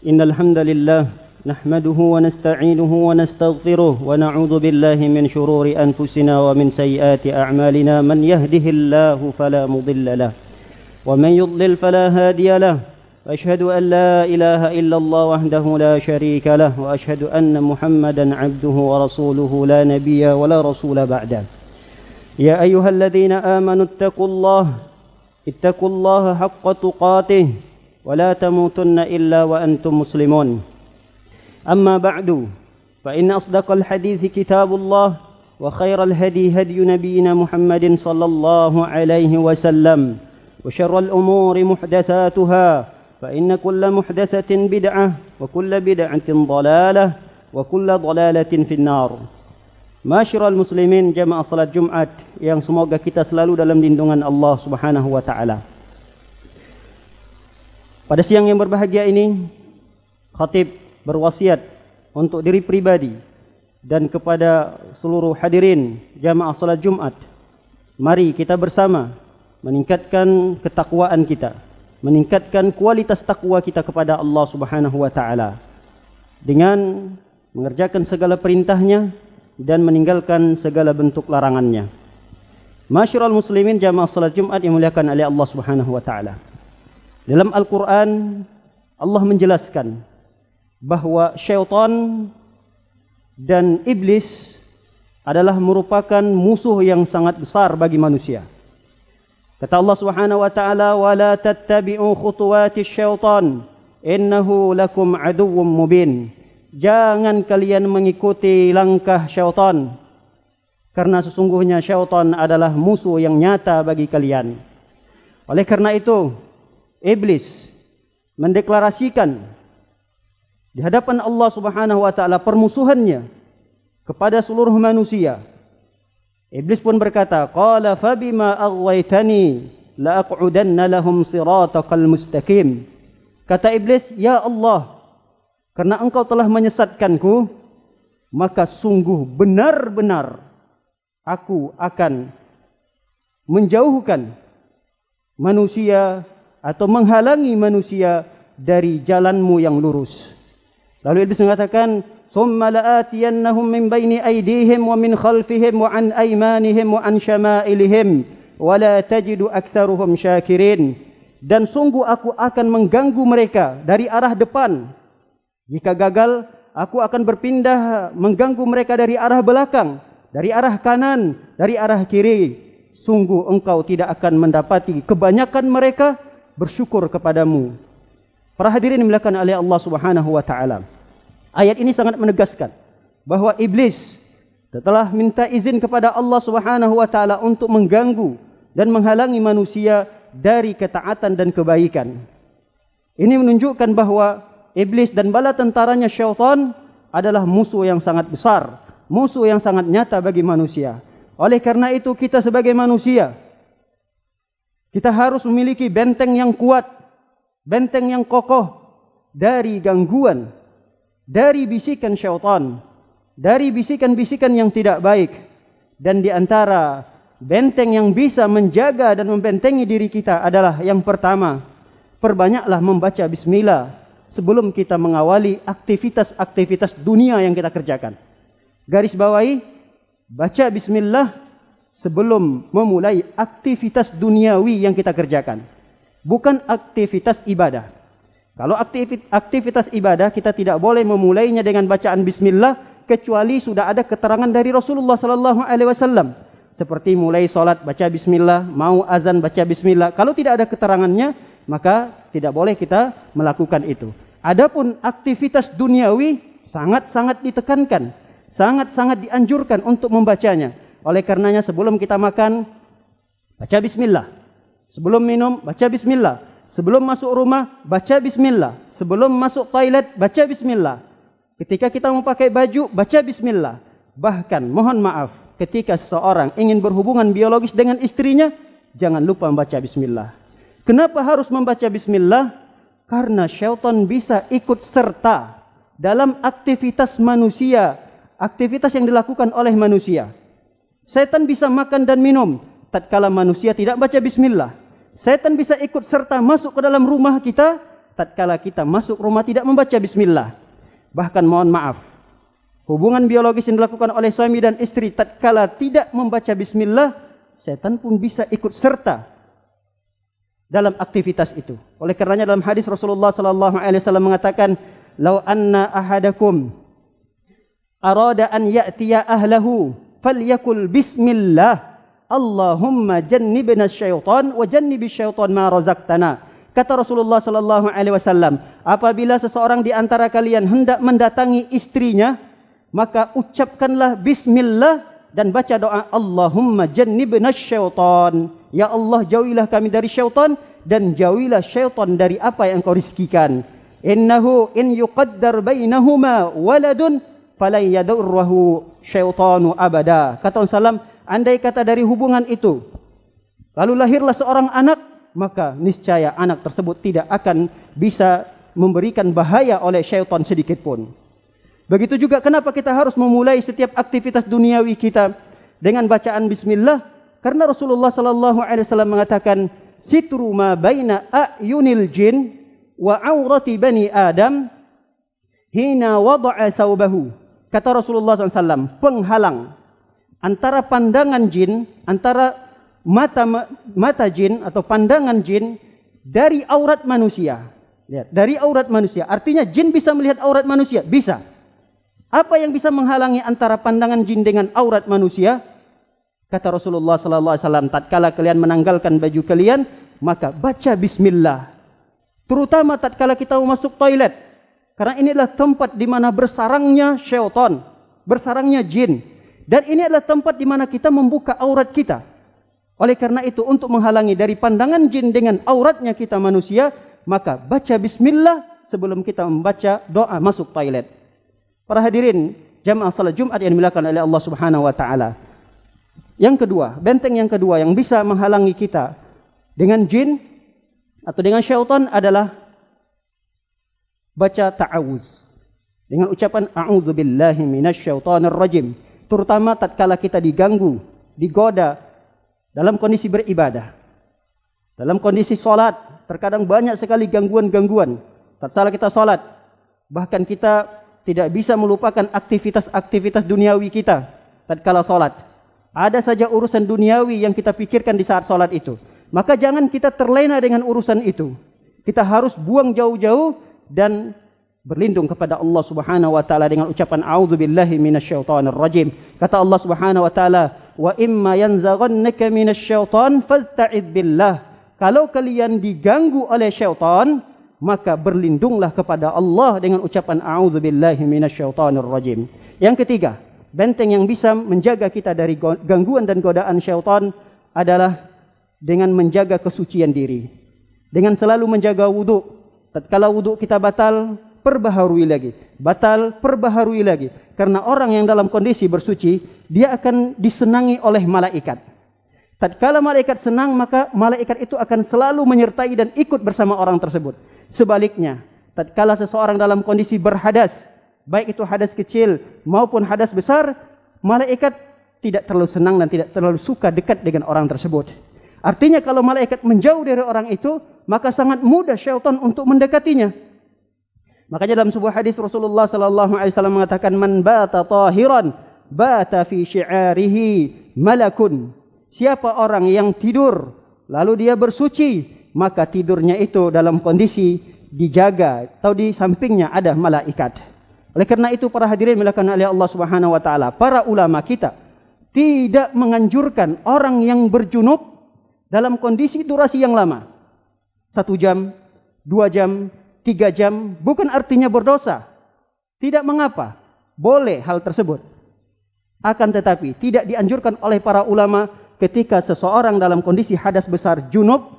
إن الحمد لله نحمده ونستعينه ونستغفره ونعوذ بالله من شرور أنفسنا ومن سيئات أعمالنا من يهده الله فلا مضل له ومن يضلل فلا هادي له وأشهد أن لا إله إلا الله وحده لا شريك له وأشهد أن محمدا عبده ورسوله لا نبي ولا رسول بعده يا أيها الذين آمنوا اتقوا الله حق تقاته ولا تموتن إلا وأنتم مسلمون أما بعد فإن أصدق الحديث كتاب الله وخير الهدي هدي نبينا محمد صلى الله عليه وسلم وشر الأمور محدثاتها فإن كل محدثة بدعة وكل بدعة ضلالة وكل ضلالة في النار. Masyiral muslimin jamaah salat Jumat yang semoga kita selalu dalam lindungan Allah Subhanahu wa taala. Pada siang yang berbahagia ini, khatib berwasiat untuk diri pribadi dan kepada seluruh hadirin jamaah salat Jumat. Mari kita bersama meningkatkan ketakwaan kita, meningkatkan kualitas takwa kita kepada Allah Subhanahu wa taala dengan mengerjakan segala perintahnya dan meninggalkan segala bentuk larangannya. Masyiral muslimin jamaah salat Jumat yang dimuliakan oleh Allah Subhanahu wa taala. Dalam Al-Qur'an Allah menjelaskan bahwa syaitan dan iblis adalah merupakan musuh yang sangat besar bagi manusia. Kata Allah Subhanahu wa taala, "Wa la tattabi'u khutuwatis syaitan, innahu lakum aduwwum mubin." Jangan kalian mengikuti langkah syaitan, karena sesungguhnya syaitan adalah musuh yang nyata bagi kalian. Oleh karena itu, iblis mendeklarasikan di hadapan Allah Subhanahu wa taala permusuhannya kepada seluruh manusia. Iblis pun berkata, "Qala fabima aghwaytani la aq'udanna lahum siratakal mustaqim." Kata iblis, "Ya Allah, karena engkau telah menyesatkanku, maka sungguh benar-benar aku akan menjauhkan manusia atau menghalangi manusia dari jalanmu yang lurus." Lalu iblis mengatakan, "Tsumma la'atiyannahum min baini aydihim wa min khalfihim wa an aymanihim wa an syama'ilihim wa la tajidu aktsaruhum syakirin." Dan sungguh aku akan mengganggu mereka dari arah depan. Jika gagal, aku akan berpindah mengganggu mereka dari arah belakang, dari arah kanan, dari arah kiri. Sungguh engkau tidak akan mendapati kebanyakan mereka bersyukur kepadamu. Para hadirin dimuliakan oleh Allah Subhanahu wa taala. Ayat ini sangat menegaskan bahwa iblis setelah minta izin kepada Allah Subhanahu wa taala untuk mengganggu dan menghalangi manusia dari ketaatan dan kebaikan. Ini menunjukkan bahwa iblis dan bala tentaranya syaitan adalah musuh yang sangat besar, musuh yang sangat nyata bagi manusia. Oleh karena itu kita sebagai manusia, kita harus memiliki benteng yang kuat, benteng yang kokoh dari gangguan, dari bisikan syaitan, dari bisikan-bisikan yang tidak baik. Dan di antara benteng yang bisa menjaga dan membentengi diri kita adalah yang pertama, perbanyaklah membaca bismillah sebelum kita mengawali aktivitas-aktivitas dunia yang kita kerjakan. Garis bawahi, baca bismillah sebelum memulai aktivitas duniawi yang kita kerjakan. Bukan aktivitas ibadah. Kalau aktivitas ibadah kita tidak boleh memulainya dengan bacaan bismillah kecuali sudah ada keterangan dari Rasulullah sallallahu alaihi wasallam. Seperti mulai salat baca bismillah, mau azan baca bismillah. Kalau tidak ada keterangannya, maka tidak boleh kita melakukan itu. Adapun aktivitas duniawi sangat-sangat ditekankan, sangat-sangat dianjurkan untuk membacanya. Oleh karenanya sebelum kita makan, baca bismillah. Sebelum minum, baca bismillah. Sebelum masuk rumah, baca bismillah. Sebelum masuk toilet, baca bismillah. Ketika kita memakai baju, baca bismillah. Bahkan, mohon maaf, ketika seseorang ingin berhubungan biologis dengan istrinya, jangan lupa membaca bismillah. Kenapa harus membaca bismillah? Karena syaitan bisa ikut serta dalam aktivitas manusia, aktivitas yang dilakukan oleh manusia. Setan bisa makan dan minum tatkala manusia tidak baca bismillah. Setan bisa ikut serta masuk ke dalam rumah kita tatkala kita masuk rumah tidak membaca bismillah. Bahkan mohon maaf, hubungan biologis yang dilakukan oleh suami dan istri tatkala tidak membaca bismillah, setan pun bisa ikut serta dalam aktivitas itu. Oleh karenanya dalam hadis Rasulullah sallallahu alaihi wasallam mengatakan, "Lau anna ahadakum arada an ya'tiya ahlahu falyakul bismillah Allahumma jannibna syaitan wa jannibi syaitan ma razaqtana." Kata Rasulullah sallallahu alaihi wasallam, apabila seseorang di antara kalian hendak mendatangi istrinya, maka ucapkanlah bismillah dan baca doa Allahumma jannibna syaitan. Ya Allah, jauhilah kami dari syaitan dan jauhilah syaitan dari apa yang Engkau rizkikan. Innahu in yuqaddar bainahuma waladun falan yadurruhu syaitanu abada. Kata Rasulullah, andai kata dari hubungan itu lalu lahirlah seorang anak, maka niscaya anak tersebut tidak akan bisa memberikan bahaya oleh syaitan sedikit pun. Begitu juga kenapa kita harus memulai setiap aktivitas duniawi kita dengan bacaan bismillah? Karena Rasulullah sallallahu alaihi wasallam mengatakan, "Sitru ma baina a'yunil jin wa aurati bani Adam hina wada'a saubahu." Kata Rasulullah SAW, penghalang antara pandangan jin, antara mata jin atau pandangan jin dari aurat manusia. Lihat, dari aurat manusia. Artinya jin bisa melihat aurat manusia? Bisa. Apa yang bisa menghalangi antara pandangan jin dengan aurat manusia? Kata Rasulullah sallallahu alaihi wasallam, tatkala kalian menanggalkan baju kalian, maka baca bismillah. Terutama tatkala kita masuk toilet. Karena inilah tempat di mana bersarangnya syaitan, bersarangnya jin. Dan ini adalah tempat di mana kita membuka aurat kita. Oleh karena itu, untuk menghalangi dari pandangan jin dengan auratnya kita manusia, maka baca bismillah sebelum kita membaca doa masuk toilet. Para hadirin jamaah salat Jumat yang dimuliakan oleh Allah Subhanahu wa taala. Yang kedua, benteng yang kedua yang bisa menghalangi kita dengan jin atau dengan syaitan adalah baca ta'awuz. Dengan ucapan a'udzubillahi minasyaitonir rajim. Terutama tatkala kita diganggu, digoda dalam kondisi beribadah, dalam kondisi solat, terkadang banyak sekali gangguan-gangguan. Tatkala kita solat, bahkan kita tidak bisa melupakan aktivitas-aktivitas duniawi kita tatkala solat. Ada saja urusan duniawi yang kita pikirkan di saat solat itu. Maka jangan kita terlena dengan urusan itu. Kita harus buang jauh-jauh dan berlindung kepada Allah Subhanahu wa taala dengan ucapan a'udzubillahi minasyaitonir rajim. Kata Allah Subhanahu wa taala, "Wa imma yanzaghannaka minasyaiton fasta'id billah." Kalau kalian diganggu oleh syaitan, maka berlindunglah kepada Allah dengan ucapan a'udzubillahi minasyaitonir rajim. Yang ketiga, benteng yang bisa menjaga kita dari gangguan dan godaan syaitan adalah dengan menjaga kesucian diri. Dengan selalu menjaga wudu. Tatkala wudu kita batal, perbaharui lagi. Batal, perbaharui lagi. Karena orang yang dalam kondisi bersuci, dia akan disenangi oleh malaikat. Tatkala malaikat senang, maka malaikat itu akan selalu menyertai dan ikut bersama orang tersebut. Sebaliknya, tatkala seseorang dalam kondisi berhadas, baik itu hadas kecil maupun hadas besar, malaikat tidak terlalu senang dan tidak terlalu suka dekat dengan orang tersebut. Artinya kalau malaikat menjauh dari orang itu, maka sangat mudah syaitan untuk mendekatinya. Makanya dalam sebuah hadis Rasulullah sallallahu alaihi wasallam mengatakan, "Man bata tahiran, bata fi syi'arihi malakun." Siapa orang yang tidur lalu dia bersuci, maka tidurnya itu dalam kondisi dijaga atau di sampingnya ada malaikat. Oleh karena itu para hadirin dimuliakan oleh Allah Subhanahu wa taala, para ulama kita tidak menganjurkan orang yang berjunub dalam kondisi durasi yang lama. 1 jam, 2 jam, 3 jam, bukan artinya berdosa. Tidak mengapa, boleh hal tersebut. Akan tetapi tidak dianjurkan oleh para ulama ketika seseorang dalam kondisi hadas besar junub,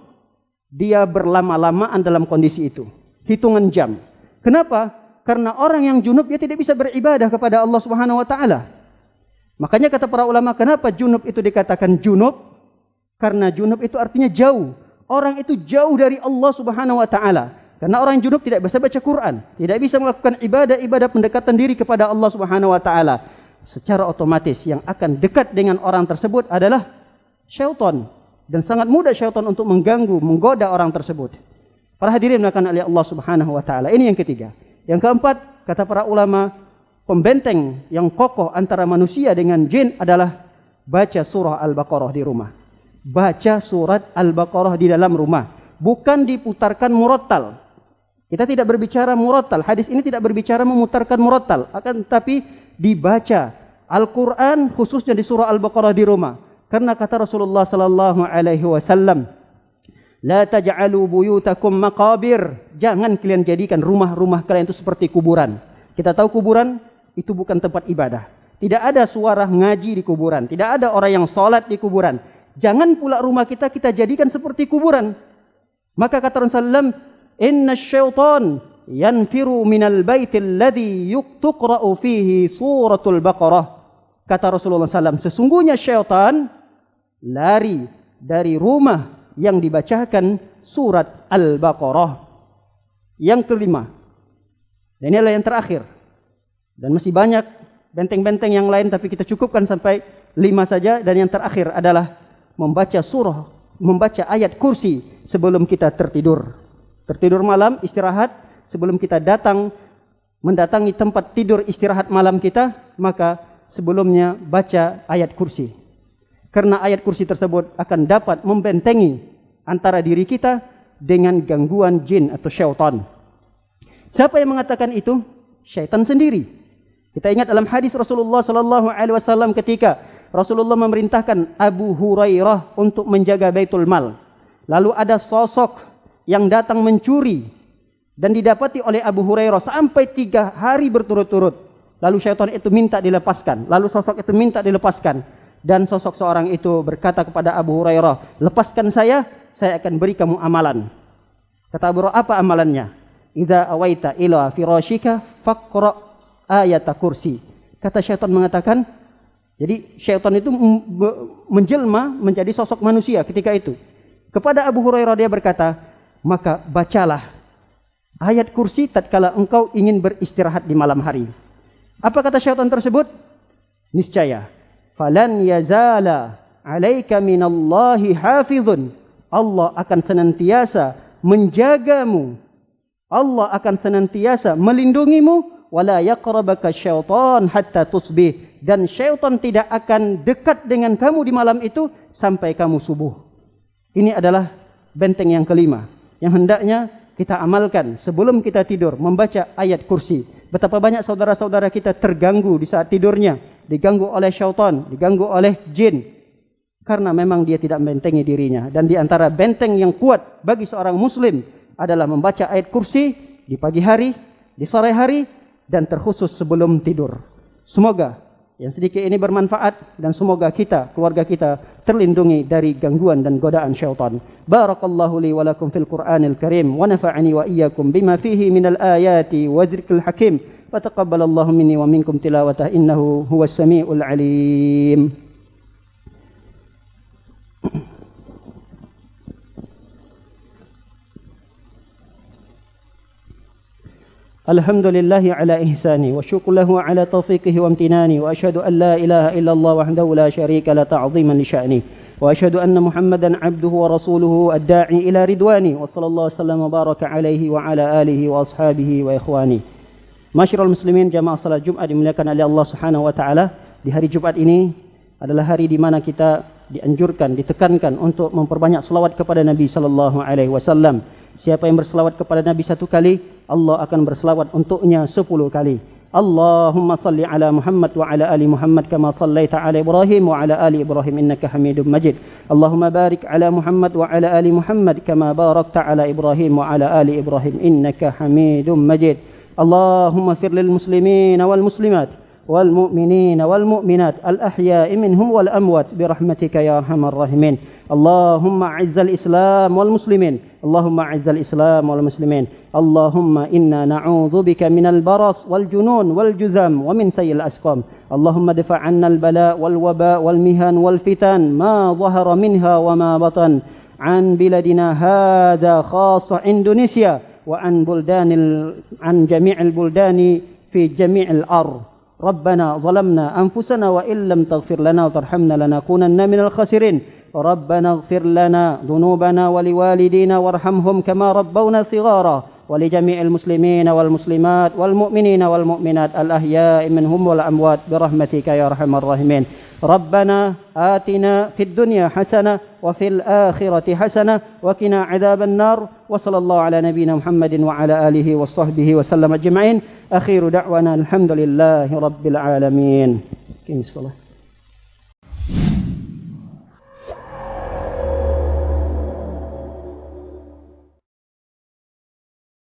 dia berlama-lamaan dalam kondisi itu. Hitungan jam. Kenapa? Karena orang yang junub dia tidak bisa beribadah kepada Allah Subhanahu wa taala. Makanya kata para ulama, kenapa junub itu dikatakan junub? Karena junub itu artinya jauh. Orang itu jauh dari Allah Subhanahu wa taala. Karena orang yang junub tidak bisa baca Quran, tidak bisa melakukan ibadah-ibadah pendekatan diri kepada Allah Subhanahu wa taala. Secara otomatis yang akan dekat dengan orang tersebut adalah syaitan, dan sangat mudah syaitan untuk mengganggu, menggoda orang tersebut. Para hadirin akan oleh Allah Subhanahu wa taala. Ini yang ketiga. Yang keempat, kata para ulama, pembenteng yang kokoh antara manusia dengan jin adalah baca surah Al-Baqarah di rumah. Baca surat Al-Baqarah di dalam rumah, bukan diputarkan murattal. Kita tidak berbicara murattal. Hadis ini tidak berbicara memutarkan murattal, akan tetapi dibaca Al-Quran khususnya di surah Al-Baqarah di rumah. Karena kata Rasulullah sallallahu alaihi wasallam, la taj'alu buyutakum maqabir. Jangan kalian jadikan rumah-rumah kalian itu seperti kuburan. Kita tahu kuburan itu bukan tempat ibadah. Tidak ada suara ngaji di kuburan, tidak ada orang yang salat di kuburan. Jangan pula rumah kita jadikan seperti kuburan. Maka kata Rasulullah, inna syaitan yanfiru minal baitil ladhi tuqra'u fihi suratul Baqarah. Kata Rasulullah SAW, sesungguhnya syaitan lari dari rumah yang dibacakan surat Al-Baqarah. Yang kelima, dan ini adalah yang terakhir, dan masih banyak benteng-benteng yang lain, tapi kita cukupkan sampai 5 saja. Dan yang terakhir adalah membaca ayat kursi sebelum kita tertidur. Tertidur malam, istirahat, sebelum kita mendatangi tempat tidur istirahat malam kita, maka sebelumnya baca ayat kursi. Karena ayat kursi tersebut akan dapat membentengi antara diri kita dengan gangguan jin atau syaitan. Siapa yang mengatakan itu? Syaitan sendiri. Kita ingat dalam hadis Rasulullah sallallahu alaihi wasallam ketika Rasulullah memerintahkan Abu Hurairah untuk menjaga Baitul Mal. Lalu ada sosok yang datang mencuri dan didapati oleh Abu Hurairah sampai 3 hari berturut-turut. Lalu syaitan itu minta dilepaskan. Lalu sosok itu minta dilepaskan. Dan sosok seorang itu berkata kepada Abu Hurairah, lepaskan saya akan beri kamu amalan. Kata Abu Hurairah, apa amalannya? Idza awaita ila firashika faqra ayat kursi. Kata syaitan mengatakan, jadi syaitan itu menjelma menjadi sosok manusia ketika itu. Kepada Abu Hurairah dia berkata, maka bacalah ayat kursi tatkala engkau ingin beristirahat di malam hari. Apa kata syaitan tersebut? Niscaya falan yazala alaika minallahi hafizun. Allah akan senantiasa menjagamu. Allah akan senantiasa melindungimu. Wala yaqrabaka syaitan hatta tusbih. Dan syaitan tidak akan dekat dengan kamu di malam itu sampai kamu subuh. Ini adalah benteng yang kelima yang hendaknya kita amalkan sebelum kita tidur, membaca ayat kursi. Betapa banyak saudara-saudara kita terganggu di saat tidurnya, diganggu oleh syaitan, diganggu oleh jin, karena memang dia tidak membentengi dirinya. Dan di antara benteng yang kuat bagi seorang muslim adalah membaca ayat kursi di pagi hari, di sore hari, dan terkhusus sebelum tidur. Semoga yang sedikit ini bermanfaat dan semoga kita, keluarga kita terlindungi dari gangguan dan godaan syaitan. Barakallahu li wa lakum fil Qur'anil Karim wa nafa'ani wa iyyakum bima fihi minal ayati wa dzikril hakim. Wa taqabbalallahu minni wa minkum tilawatah innahu huwas samiul alim. الحمد لله على إحسانه والشكر له على توفيقه وامتنانه وأشهد أن لا إله إلا الله وحده لا شريك له تعظيما لشأنه وأشهد أن محمدا عبده ورسوله الداعي إلى رضوانه وصلى الله وسلم وبارك عليه وعلى آله وأصحابه وإخوانه. Masyarul muslimin, jamaah salat Jumat dimuliakan oleh Allah Subhanahu wa taala. Di hari Jumat ini adalah hari di mana kita dianjurkan, ditekankan untuk memperbanyak selawat kepada Nabi sallallahu alaihi wasallam. Siapa yang berselawat kepada Nabi 1 kali, Allah akan berselawat untuknya 10 kali. Allahumma salli ala Muhammad wa ala ali Muhammad kama sallaita ala Ibrahim wa ala ali Ibrahim innaka Hamidum Majid. Allahumma barik ala Muhammad wa ala ali Muhammad kama barakta ala Ibrahim wa ala ali Ibrahim innaka Hamidum Majid. Allahumma fir lil muslimin wal muslimat wal mu'minin wal mu'minat al ahya'i minhum wal amwat bi rahmatika ya arhamar rahimin. Allahumma a'izzal Islam wal muslimin. Allahumma a'izzal Islam wal muslimin. Allahumma inna na'udzubika minal baras wal junun wal juzam wa min sayyil asqam. Allahumma difa' 'anna al bala wal waba wal mihan wal fitan ma zahara minha wa ma batan an biladina hadha khassa Indonesia wa an jami'il buldani fi jami'il ardh. ربنا ظلمنا أنفسنا وإن لم تغفر لنا وترحمنا لنكونن من الخاسرين ربنا اغفر لنا ذنوبنا ولوالدينا وارحمهم كما ربونا صغارا ولجميع المسلمين والمسلمات والمؤمنين والمؤمنات الأحياء منهم والأموات برحمتك يا أرحم الراحمين. ربنا آتنا في الدنيا حسنة وفي الآخرة حسنة وقنا عذاب النار. وصلى الله على نبينا محمد وعلى آله وصحبه وسلم أجمعين. آخر دعوانا الحمد لله رب العالمين.